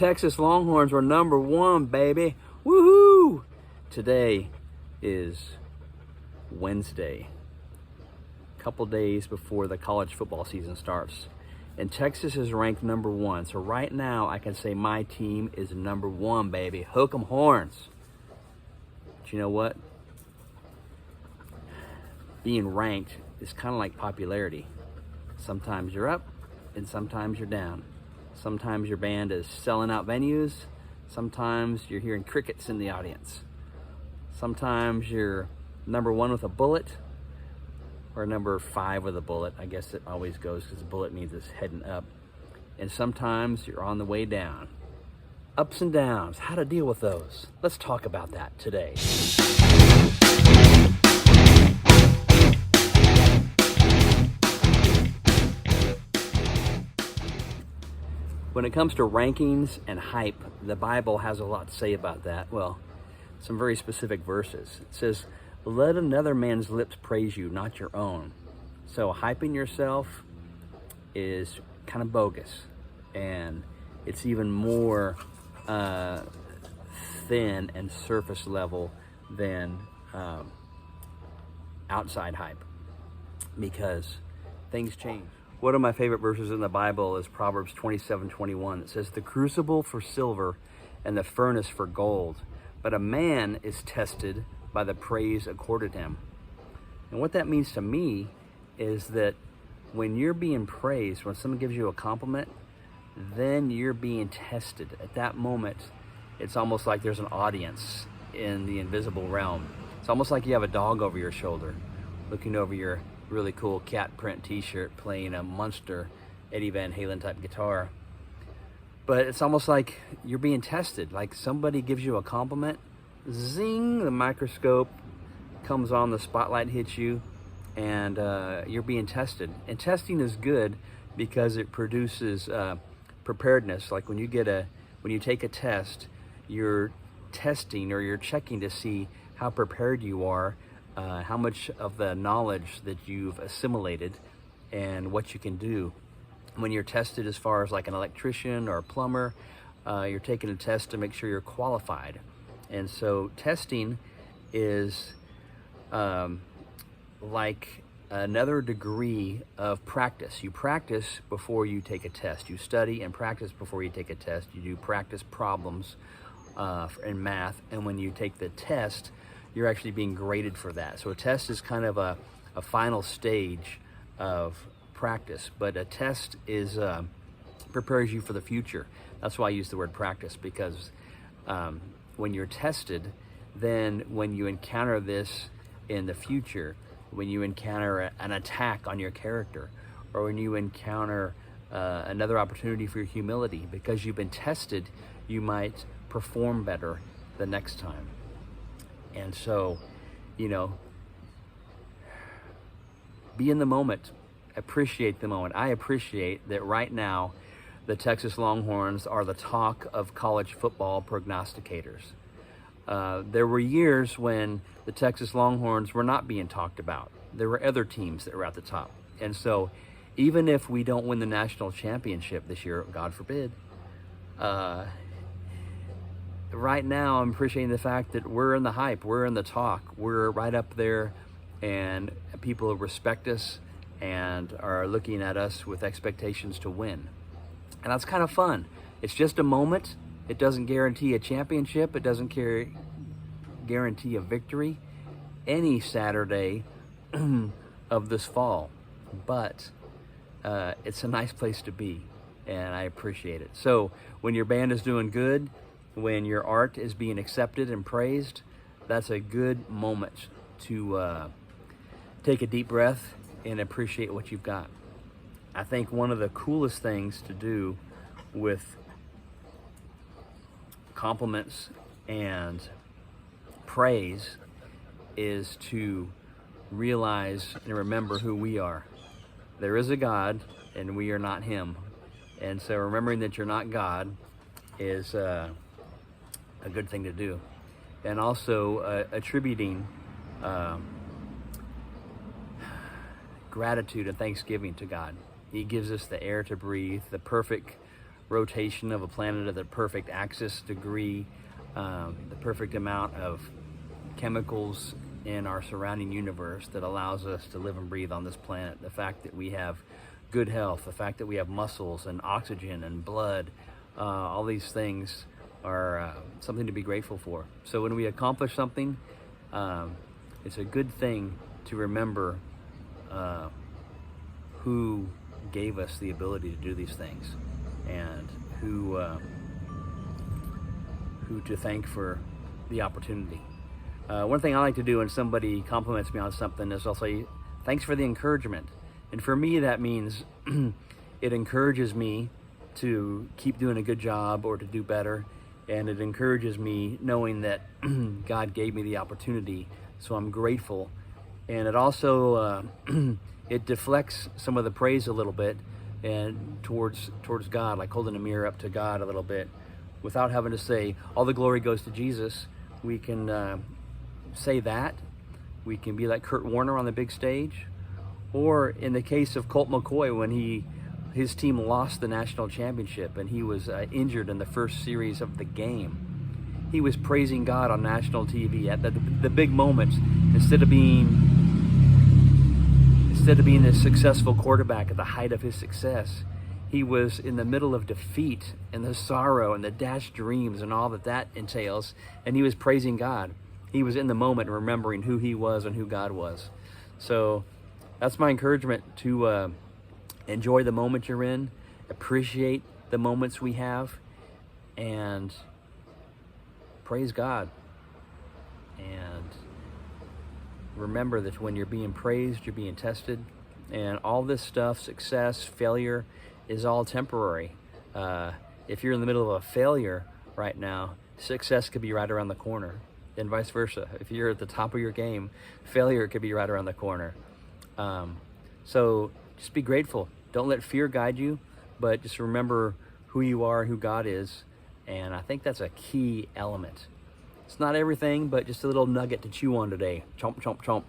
Texas Longhorns were number one, baby. Woohoo! Today is Wednesday, a couple days before the college football season starts. And Texas is ranked number one. So right now, I can say my team is number one, baby. Hook 'em horns. But you know what? Being ranked is kind of like popularity. Sometimes you're up and sometimes you're down. Sometimes your band is selling out venues. Sometimes you're hearing crickets in the audience. Sometimes you're number one with a bullet, or number 5 with a bullet. I guess it always goes because a bullet means it's heading up. And sometimes you're on the way down. Ups and downs, how to deal with those. Let's talk about that today. When it comes to rankings and hype, the Bible has a lot to say about that. Well, some very specific verses. It says, "Let another man's lips praise you, not your own." So hyping yourself is kind of bogus, and it's even more thin and surface level than outside hype, because things change. One of my favorite verses in the Bible is Proverbs 27:21. It says, "The crucible for silver and the furnace for gold, but a man is tested by the praise accorded him." And what that means to me is that when you're being praised, when someone gives you a compliment, then you're being tested. At that moment, it's almost like there's an audience in the invisible realm. It's almost like you have a dog over your shoulder, looking over your really cool cat print t-shirt, playing a monster Eddie Van Halen type guitar. But it's almost like you're being tested. Like somebody gives you a compliment, zing, the microscope comes on, the spotlight hits you, and you're being tested. And testing is good because it produces preparedness. Like when you take a test, you're testing, or you're checking to see how prepared you are, how much of the knowledge that you've assimilated, and what you can do. When you're tested as far as like an electrician or a plumber, you're taking a test to make sure you're qualified. And so testing is like another degree of practice. You practice before you take a test. You study and practice before you take a test. You do practice problems in math, and when you take the test, you're actually being graded for that. So a test is kind of a final stage of practice, but a test is prepares you for the future. That's why I use the word practice, because when you're tested, then when you encounter this in the future, when you encounter an attack on your character, or when you encounter another opportunity for your humility, because you've been tested, you might perform better the next time. And so, be in the moment, appreciate the moment. I appreciate that right now, the Texas Longhorns are the talk of college football prognosticators. There were years when the Texas Longhorns were not being talked about. There were other teams that were at the top. And so even if we don't win the national championship this year, God forbid, right now I'm appreciating the fact that we're in the hype, we're in the talk, we're right up there, and people respect us and are looking at us with expectations to win. And that's kind of fun. It's just a moment. It doesn't guarantee a championship. It doesn't guarantee a victory any Saturday of this fall. But it's a nice place to be, and I appreciate it. So when your band is doing good, when your art is being accepted and praised, that's a good moment to take a deep breath and appreciate what you've got. I think one of the coolest things to do with compliments and praise is to realize and remember who we are. There is a God, and we are not him. And so remembering that you're not God is a good thing to do. And also attributing gratitude and thanksgiving to God. He gives us the air to breathe, the perfect rotation of a planet at the perfect axis degree, the perfect amount of chemicals in our surrounding universe that allows us to live and breathe on this planet. The fact that we have good health, the fact that we have muscles and oxygen and blood, all these things are something to be grateful for. So when we accomplish something, it's a good thing to remember who gave us the ability to do these things, and who to thank for the opportunity. One thing I like to do when somebody compliments me on something is I'll say, thanks for the encouragement. And for me, that means it encourages me to keep doing a good job or to do better. And it encourages me knowing that God gave me the opportunity, so I'm grateful. And it also, it deflects some of the praise a little bit and towards God, like holding a mirror up to God a little bit, without having to say, all the glory goes to Jesus. We can say that. We can be like Kurt Warner on the big stage. Or in the case of Colt McCoy, when his team lost the national championship and he was injured in the first series of the game, he was praising God on national TV at the big moments. Instead of being a successful quarterback at the height of his success, he was in the middle of defeat and the sorrow and the dashed dreams and all that entails, and he was praising God. He was in the moment, remembering who he was and who God was. So that's my encouragement, to enjoy the moment you're in, appreciate the moments we have, and praise God. And remember that when you're being praised, you're being tested. And all this stuff, success, failure, is all temporary. If you're in the middle of a failure right now, success could be right around the corner, and vice versa. If you're at the top of your game, failure could be right around the corner. So just be grateful. Don't let fear guide you, but just remember who you are and who God is. And I think that's a key element. It's not everything, but just a little nugget to chew on today. Chomp, chomp, chomp.